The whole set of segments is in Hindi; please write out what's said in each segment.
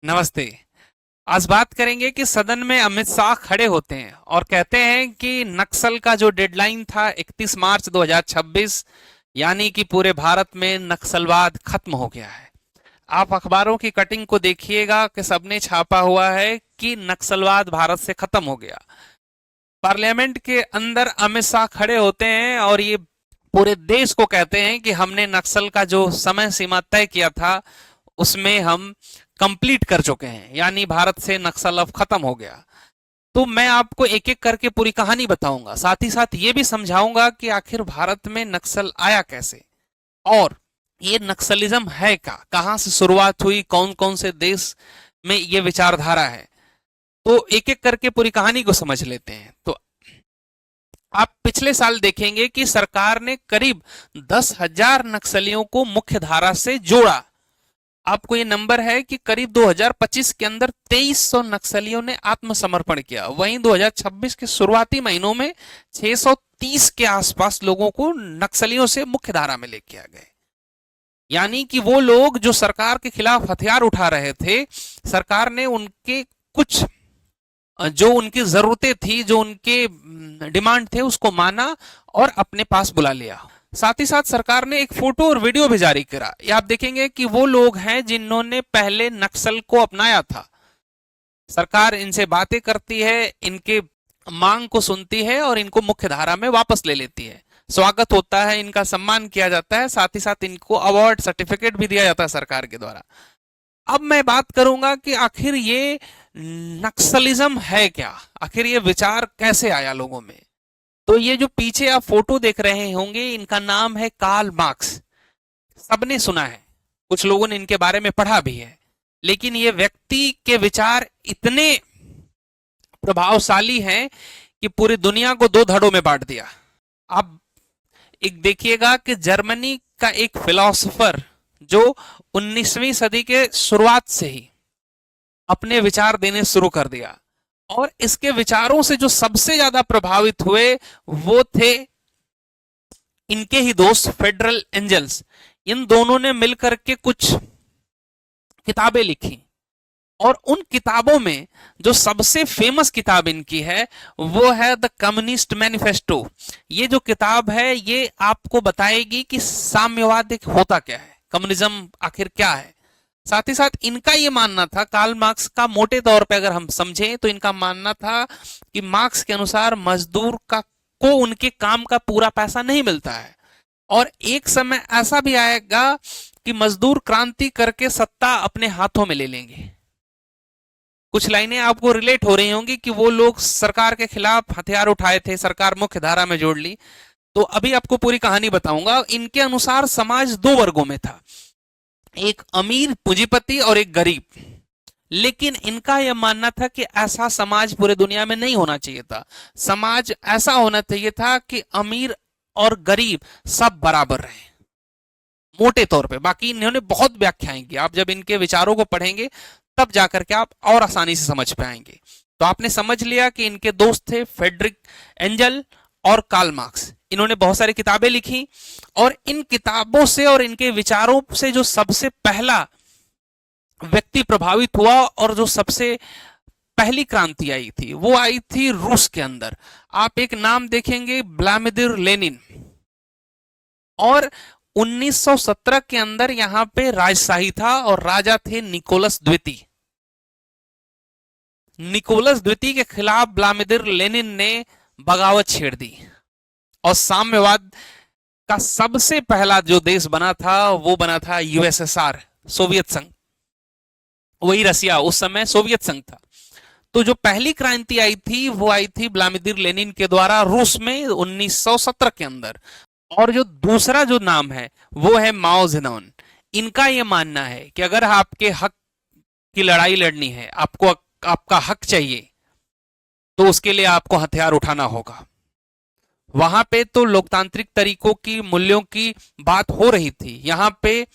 नमस्ते। आज बात करेंगे कि सदन में अमित शाह खड़े होते हैं और कहते हैं कि नक्सल का जो डेडलाइन था 31 मार्च 2026, यानी कि पूरे भारत में नक्सलवाद खत्म हो गया है। आप अखबारों की कटिंग को देखिएगा कि सबने छापा हुआ है कि नक्सलवाद भारत से खत्म हो गया। पार्लियामेंट के अंदर अमित शाह खड़े होते हैं और ये पूरे देश को कहते हैं कि हमने नक्सल का जो समय सीमा तय किया था उसमें हम कंप्लीट कर चुके हैं, यानी भारत से नक्सल अब खत्म हो गया। तो मैं आपको एक एक करके पूरी कहानी बताऊंगा, साथ ही साथ ये भी समझाऊंगा कि आखिर भारत में नक्सल आया कैसे और ये नक्सलिज्म है क्या, कहां से शुरुआत हुई, कौन कौन से देश में ये विचारधारा है। तो एक एक करके पूरी कहानी को समझ लेते हैं। तो आप पिछले साल देखेंगे कि सरकार ने करीब 10,000 नक्सलियों को मुख्य धारा से जोड़ा। आपको ये नंबर है कि करीब 2025 के अंदर 2300 नक्सलियों ने आत्मसमर्पण किया। वहीं 2026 के शुरुआती महीनों में 630 के आसपास लोगों को नक्सलियों से मुख्य धारा में लेके आ गए। यानी कि वो लोग जो सरकार के खिलाफ हथियार उठा रहे थे, सरकार ने उनके कुछ जो उनकी जरूरतें थी, जो उनके डिमांड थे, उसको माना और अपने पास बुला लिया। साथ ही साथ सरकार ने एक फोटो और वीडियो भी जारी करा। ये आप देखेंगे कि वो लोग हैं जिन्होंने पहले नक्सल को अपनाया था। सरकार इनसे बातें करती है, इनके मांग को सुनती है और इनको मुख्य धारा में वापस ले लेती है। स्वागत होता है, इनका सम्मान किया जाता है, साथ ही साथ इनको अवार्ड सर्टिफिकेट भी दिया जाता है सरकार के द्वारा। अब मैं बात करूंगा कि आखिर ये नक्सलिज्म है क्या, आखिर ये विचार कैसे आया लोगों में। तो ये जो पीछे आप फोटो देख रहे होंगे, इनका नाम है कार्ल मार्क्स। सबने सुना है, कुछ लोगों ने इनके बारे में पढ़ा भी है, लेकिन ये व्यक्ति के विचार इतने प्रभावशाली हैं कि पूरी दुनिया को दो धड़ों में बांट दिया। अब एक देखिएगा कि जर्मनी का एक फिलोसोफर जो 19वीं सदी के शुरुआत से ही अपने विचार देने शुरू कर दिया और इसके विचारों से जो सबसे ज्यादा प्रभावित हुए वो थे इनके ही दोस्त फेडरल एंजल्स। इन दोनों ने मिलकर के कुछ किताबें लिखी और उन किताबों में जो सबसे फेमस किताब इनकी है वो है द कम्युनिस्ट मैनिफेस्टो। ये जो किताब है ये आपको बताएगी कि साम्यवाद होता क्या है, कम्युनिज्म आखिर क्या है। साथ ही साथ इनका ये मानना था, कार्ल मार्क्स का मोटे तौर पे अगर हम समझें तो इनका मानना था कि मार्क्स के अनुसार मजदूर का को उनके काम का पूरा पैसा नहीं मिलता है और एक समय ऐसा भी आएगा कि मजदूर क्रांति करके सत्ता अपने हाथों में ले लेंगे। कुछ लाइनें आपको रिलेट हो रही होंगी कि वो लोग सरकार के खिलाफ हथियार उठाए थे, सरकार मुख्य धारा में जोड़ ली। तो अभी आपको पूरी कहानी बताऊंगा। इनके अनुसार समाज दो वर्गों में था, एक अमीर पूंजीपति और एक गरीब। लेकिन इनका यह मानना था कि ऐसा समाज पूरे दुनिया में नहीं होना चाहिए था। समाज ऐसा होना चाहिए था कि अमीर और गरीब सब बराबर रहे, मोटे तौर पे। बाकी इन्होंने बहुत व्याख्याएं की, आप जब इनके विचारों को पढ़ेंगे तब जाकर के आप और आसानी से समझ पाएंगे। तो आपने समझ लिया कि इनके दोस्त थे फेडरिक एंजल और कार्ल मार्क्स। इन्होंने बहुत सारी किताबें लिखी और इन किताबों से और इनके विचारों से जो सबसे पहला व्यक्ति प्रभावित हुआ और जो सबसे पहली क्रांति आई थी वो आई थी रूस के अंदर। आप एक नाम देखेंगे, व्लादिमीर लेनिन। और 1917 के अंदर यहां पे राजशाही था और राजा थे निकोलस द्वितीय। निकोलस द्वितीय के खिलाफ व्लादिमीर लेनिन ने बगावत छेड़ दी और साम्यवाद का सबसे पहला जो देश बना था वो बना था यूएसएसआर, सोवियत संघ। वही रसिया उस समय सोवियत संघ था। तो जो पहली क्रांति आई थी वो आई थी व्लादिमीर लेनिन के द्वारा रूस में 1917 के अंदर। और जो दूसरा जो नाम है वो है माओ जेडोन। इनका यह मानना है कि अगर आपके हक की लड़ाई लड़नी है, आपको आपका हक चाहिए, तो उसके लिए आपको हथियार उठाना होगा। वहां पे तो लोकतांत्रिक तरीकों की, मूल्यों की बात हो रही थी, यहां पे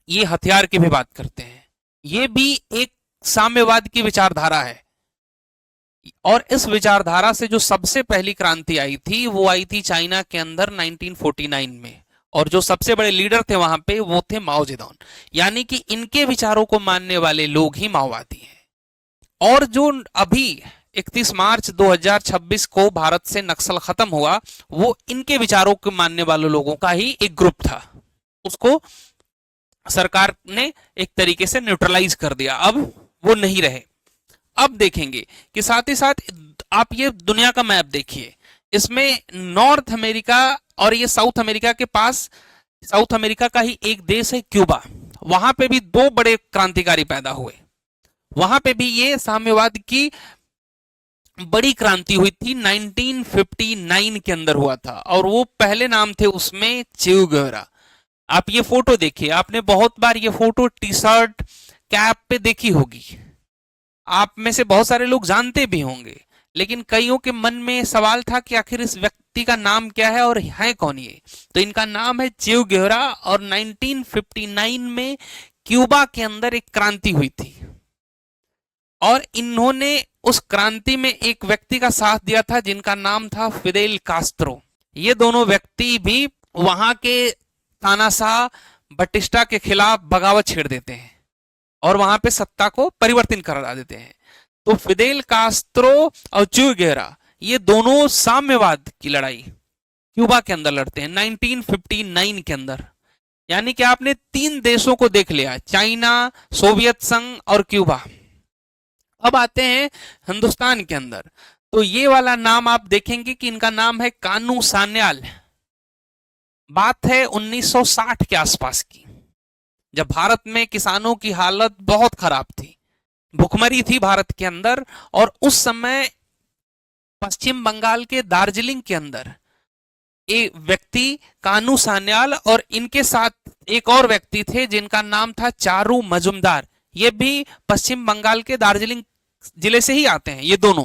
ये हथियार की भी बात करते हैं। ये भी एक साम्यवाद की विचारधारा है। और इस विचारधारा से जो सबसे पहली क्रांति आई थी वो आई थी चाइना के अंदर 1949 में। और जो सबसे बड़े लीडर थे वहां पे वो थे माओ जेडोंग। यानी कि इनके विचारों को मानने वाले लोग ही माओवादी हैं। और जो अभी 31 मार्च 2026 को भारत से नक्सल खत्म हुआ, वो इनके विचारों को मानने वाले लोगों का ही एक ग्रुप था। उसको सरकार ने एक तरीके से न्यूट्रलाइज कर दिया, अब वो नहीं रहे। अब देखेंगे कि साथ ही साथ आप ये दुनिया का मैप देखिए, इसमें नॉर्थ अमेरिका और ये साउथ अमेरिका के पास, साउथ अमेरिका का ही एक देश है क्यूबा, वहां पे भी दो बड़े क्रांतिकारी पैदा हुए। वहां पे भी ये साम्यवाद की बड़ी क्रांति हुई थी, 1959 के अंदर हुआ था, और वो पहले नाम थे उसमें चे गुवेरा। आप ये फोटो देखिए, आपने बहुत बार ये फोटो टी शर्ट कैप पे देखी होगी, आप में से बहुत सारे लोग जानते भी होंगे, लेकिन कईयों के मन में सवाल था कि आखिर इस व्यक्ति का नाम क्या है और है कौन ये। तो इनका नाम है चे गुवेरा, और 1959 में क्यूबा के अंदर एक क्रांति हुई थी, और इन्होंने उस क्रांति में एक व्यक्ति का साथ दिया था जिनका नाम था फिदेल कास्त्रो। ये दोनों व्यक्ति भी वहां के तानाशाह बटिस्टा के खिलाफ बगावत छेड़ देते हैं और वहां पे सत्ता को परिवर्तन करा देते हैं। तो फिदेल कास्त्रो और चे गुवेरा ये दोनों साम्यवाद की लड़ाई क्यूबा के अंदर लड़ते हैं 1959 के अंदर। यानी कि आपने तीन देशों को देख लिया, चाइना, सोवियत संघ और क्यूबा। अब आते हैं हिंदुस्तान के अंदर, तो ये वाला नाम आप देखेंगे कि इनका नाम है कानू सान्याल। बात है 1960 के आसपास की, जब भारत में किसानों की हालत बहुत खराब थी, भुखमरी थी भारत के अंदर, और उस समय पश्चिम बंगाल के दार्जिलिंग के अंदर एक व्यक्ति कानू सान्याल और इनके साथ एक और व्यक्ति थे जिनका नाम था चारू मजुमदार। ये भी पश्चिम बंगाल के दार्जिलिंग जिले से ही आते हैं ये दोनों।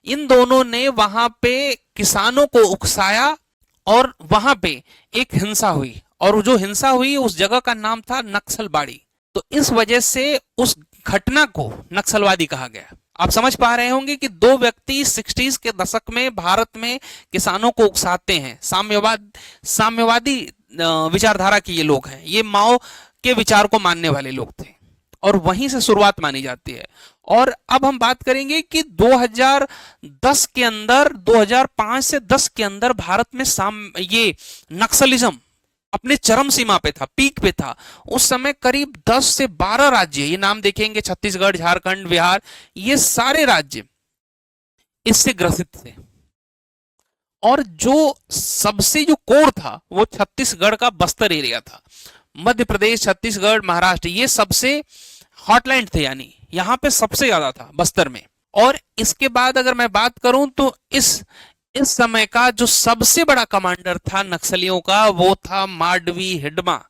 इन दोनों ने वहां पे किसानों को उकसाया और वहां पे एक हिंसा हुई, और जो हिंसा हुई उस जगह का नाम था नक्सलबाड़ी। तो इस वजह से उस घटना को नक्सलवादी कहा गया। आप समझ पा रहे होंगे कि दो व्यक्ति 60s के दशक में भारत में किसानों को उकसाते हैं। साम्यवादी विचारधारा के ये लोग हैं, ये माओ के विचार को मानने वाले लोग थे, और वहीं से शुरुआत मानी जाती है। और अब हम बात करेंगे कि 2010 के अंदर, 2005 से 10 के अंदर भारत में ये नक्सलिज्म अपने चरम सीमा पे था, पीक पे था। उस समय करीब 10 से 12 राज्य, ये नाम देखेंगे छत्तीसगढ़, झारखंड, बिहार, ये सारे राज्य इससे ग्रसित थे। और जो सबसे जो कोर था वो छत्तीसगढ़ का बस्तर एरिया था। मध्य प्रदेश, छत्तीसगढ़, महाराष्ट्र, ये सबसे हॉटलैंड थे, यानी यहां पे सबसे ज्यादा था बस्तर में। और इसके बाद अगर मैं बात करूं तो इस समय का जो सबसे बड़ा कमांडर था नक्सलियों का, वो था माडवी हिडमा,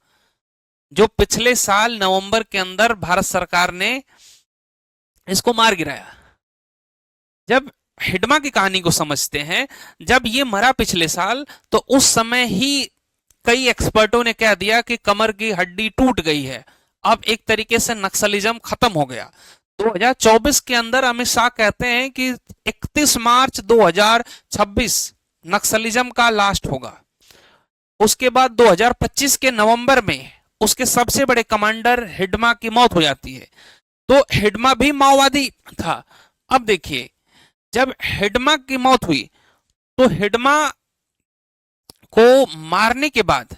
जो पिछले साल नवंबर के अंदर भारत सरकार ने इसको मार गिराया। जब हिडमा की कहानी को समझते हैं, जब ये मरा पिछले साल, तो उस समय ही कई एक्सपर्टों ने कह दिया कि कमर की हड्डी टूट गई है, अब एक तरीके से नक्सलिज्म खत्म हो गया। 2024 के अंदर अमित शाह कहते हैं कि 31 मार्च 2026 नक्सलिज्म का लास्ट होगा। उसके बाद 2025 के नवंबर में उसके सबसे बड़े कमांडर हिडमा की मौत हो जाती है। तो हिडमा भी माओवादी था। अब देखिए, जब हिडमा की मौत हुई तो हिडमा को मारने के बाद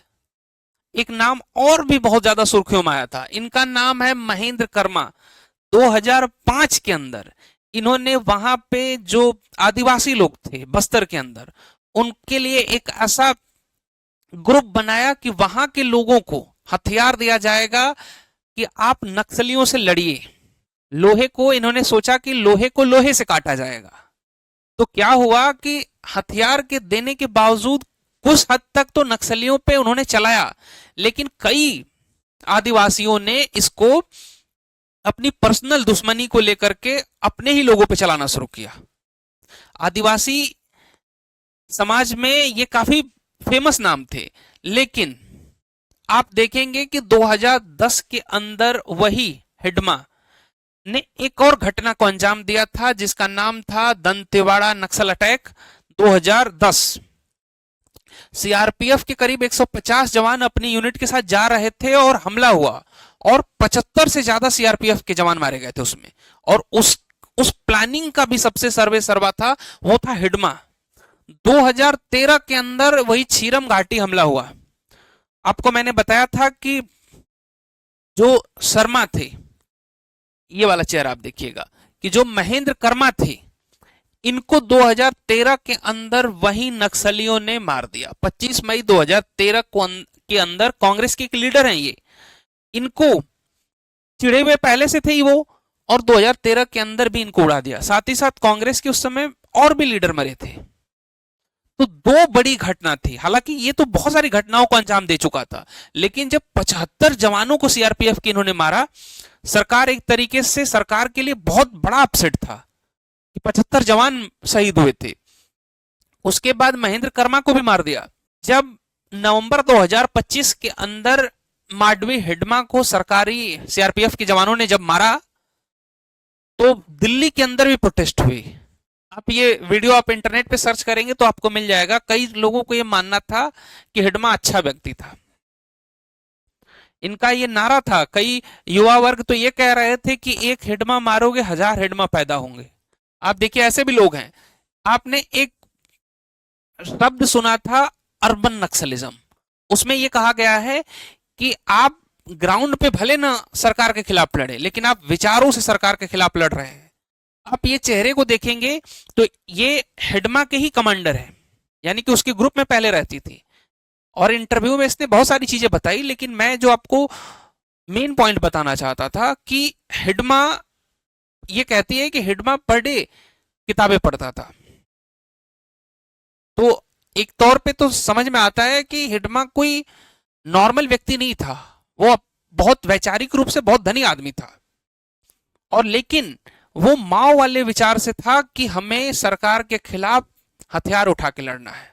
एक नाम और भी बहुत ज्यादा सुर्खियों में आया था। इनका नाम है महेंद्र कर्मा। 2005 के अंदर इन्होंने वहां पे जो आदिवासी लोग थे बस्तर के अंदर, उनके लिए एक ऐसा ग्रुप बनाया कि वहां के लोगों को हथियार दिया जाएगा कि आप नक्सलियों से लड़िए। लोहे को इन्होंने सोचा कि लोहे को लोहे से काटा जाएगा। तो क्या हुआ कि हथियार के देने के बावजूद कुछ हद तक तो नक्सलियों पे उन्होंने चलाया, लेकिन कई आदिवासियों ने इसको अपनी पर्सनल दुश्मनी को लेकर के अपने ही लोगों पे चलाना शुरू किया। आदिवासी समाज में ये काफी फेमस नाम थे, लेकिन आप देखेंगे कि 2010 के अंदर वही हिडमा ने एक और घटना को अंजाम दिया था जिसका नाम था दंतेवाड़ा नक्सल अटैक 2010। सीआरपीएफ के करीब 150 जवान अपनी यूनिट के साथ जा रहे थे और हमला हुआ और 75 से ज्यादा सीआरपीएफ के जवान मारे गए थे उसमें। और उस प्लानिंग का भी सबसे सर्वे सर्वा था, वो था हिडमा। 2013 के अंदर वही छीरम घाटी हमला हुआ। आपको मैंने बताया था कि जो शर्मा थे, ये वाला चेहरा आप देखिएगा, कि जो महेंद्र कर्मा थे, इनको 2013 के अंदर वही नक्सलियों ने मार दिया। 25 मई 2013 के अंदर कांग्रेस के एक लीडर हैं ये, इनको चिड़े हुए पहले से थे ही वो, और 2013 के अंदर भी इनको उड़ा दिया। साथ ही साथ कांग्रेस के उस समय और भी लीडर मरे थे। तो दो बड़ी घटना थी। हालांकि ये तो बहुत सारी घटनाओं को अंजाम दे चुका था, लेकिन जब 75 जवानों को सीआरपीएफ के इन्होंने मारा, सरकार एक तरीके से, सरकार के लिए बहुत बड़ा अपसेट था कि 75 जवान शहीद हुए थे। उसके बाद महेंद्र कर्मा को भी मार दिया। जब नवंबर 2025 के अंदर माडवी हिडमा को सरकारी सीआरपीएफ के जवानों ने जब मारा, तो दिल्ली के अंदर भी प्रोटेस्ट हुई। आप ये वीडियो आप इंटरनेट पे सर्च करेंगे तो आपको मिल जाएगा। कई लोगों को ये मानना था कि हिडमा अच्छा व्यक्ति था, इनका ये नारा था। कई युवा वर्ग तो ये कह रहे थे कि एक हिडमा मारोगे 1000 हिडमा पैदा होंगे। आप देखिए, ऐसे भी लोग हैं। आपने एक शब्द सुना था, अर्बन नक्सलिज्म। उसमें यह कहा गया है कि आप ग्राउंड पे भले ना सरकार के खिलाफ लड़े, लेकिन आप विचारों से सरकार के खिलाफ लड़ रहे हैं। आप ये चेहरे को देखेंगे तो ये हिडमा के ही कमांडर है, यानी कि उसके ग्रुप में पहले रहती थी। और इंटरव्यू में इसने बहुत सारी चीजें बताई, लेकिन मैं जो आपको मेन पॉइंट बताना चाहता था कि हिडमा ये कहती है कि हिडमा पर डे किताबें पढ़ता था। तो एक तौर पे तो समझ में आता है कि हिडमा कोई नॉर्मल व्यक्ति नहीं था, वो बहुत वैचारिक रूप से बहुत धनी आदमी था। और लेकिन वो माओ वाले विचार से था कि हमें सरकार के खिलाफ हथियार उठा के लड़ना है।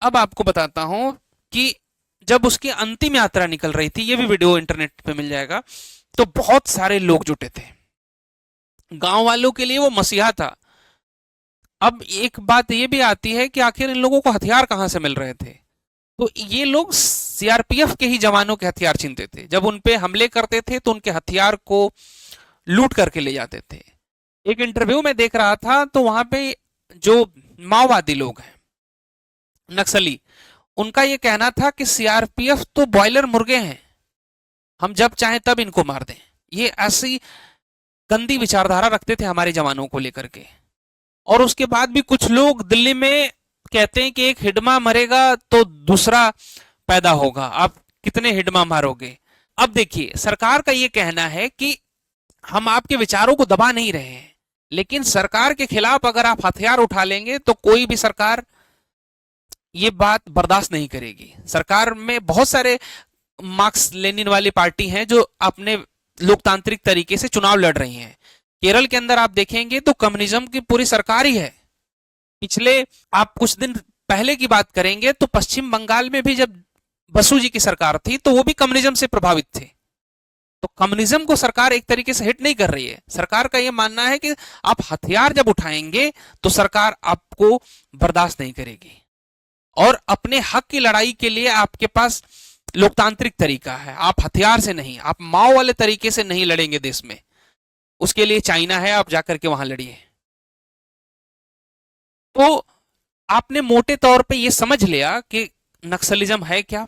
अब आपको बताता हूं कि जब उसकी अंतिम यात्रा निकल रही थी, ये भी वीडियो इंटरनेट पे मिल जाएगा, तो बहुत सारे लोग जुटे थे। गांव वालों के लिए वो मसीहा था। अब एक बात ये भी आती है कि आखिर इन लोगों को हथियार कहां से मिल रहे थे। तो ये लोग सीआरपीएफ के ही जवानों के हथियार छीनते थे। जब उन पे हमले करते थे तो उनके हथियार को लूट करके ले जाते थे। एक इंटरव्यू में देख रहा था, तो वहां पे जो माओवादी लोग हैं, नक्सली, उनका ये कहना था कि सीआरपीएफ तो बॉयलर मुर्गे हैं, हम जब चाहें तब इनको मार दें। ये ऐसी गंदी विचारधारा रखते थे हमारे जवानों को लेकर के। और उसके बाद भी कुछ लोग दिल्ली में कहते हैं कि एक हिडमा मरेगा तो दूसरा पैदा होगा, आप कितने हिडमा मारोगे। अब देखिए, सरकार का ये कहना है कि हम आपके विचारों को दबा नहीं रहे हैं, लेकिन सरकार के खिलाफ अगर आप हथियार उठा लेंगे तो कोई भी सरकार ये बात बर्दाश्त नहीं करेगी। सरकार में बहुत सारे मार्क्स लेनिन वाली पार्टी हैं जो अपने लोकतांत्रिक तरीके से चुनाव लड़ रही हैं। केरल के अंदर आप देखेंगे तो कम्युनिज्म की पूरी सरकार ही है। पिछले आप कुछ दिन पहले की बात करेंगे तो पश्चिम बंगाल में भी जब बसु जी की सरकार थी तो वो भी कम्युनिज्म से प्रभावित थे। तो कम्युनिज्म को सरकार एक तरीके से हिट नहीं कर रही है। सरकार का यह मानना है कि आप हथियार जब उठाएंगे तो सरकार आपको बर्दाश्त नहीं करेगी। और अपने हक की लड़ाई के लिए आपके पास लोकतांत्रिक तरीका है, आप हथियार से नहीं, आप माओ वाले तरीके से नहीं लड़ेंगे देश में। उसके लिए चाइना है, आप जाकर के वहां लड़िए। तो आपने मोटे तौर पे ये समझ लिया कि नक्सलिज्म है क्या,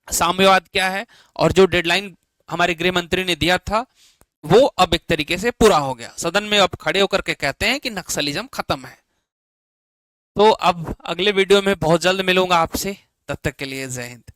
साम्यवाद क्या है, और जो डेडलाइन हमारे गृह मंत्री ने दिया था वो अब एक तरीके से पूरा हो गया। सदन में अब खड़े होकर के कहते हैं कि नक्सलिज्म खत्म है। तो अब अगले वीडियो में बहुत जल्द मिलूंगा आपसे, तब तक के लिए जय हिंद।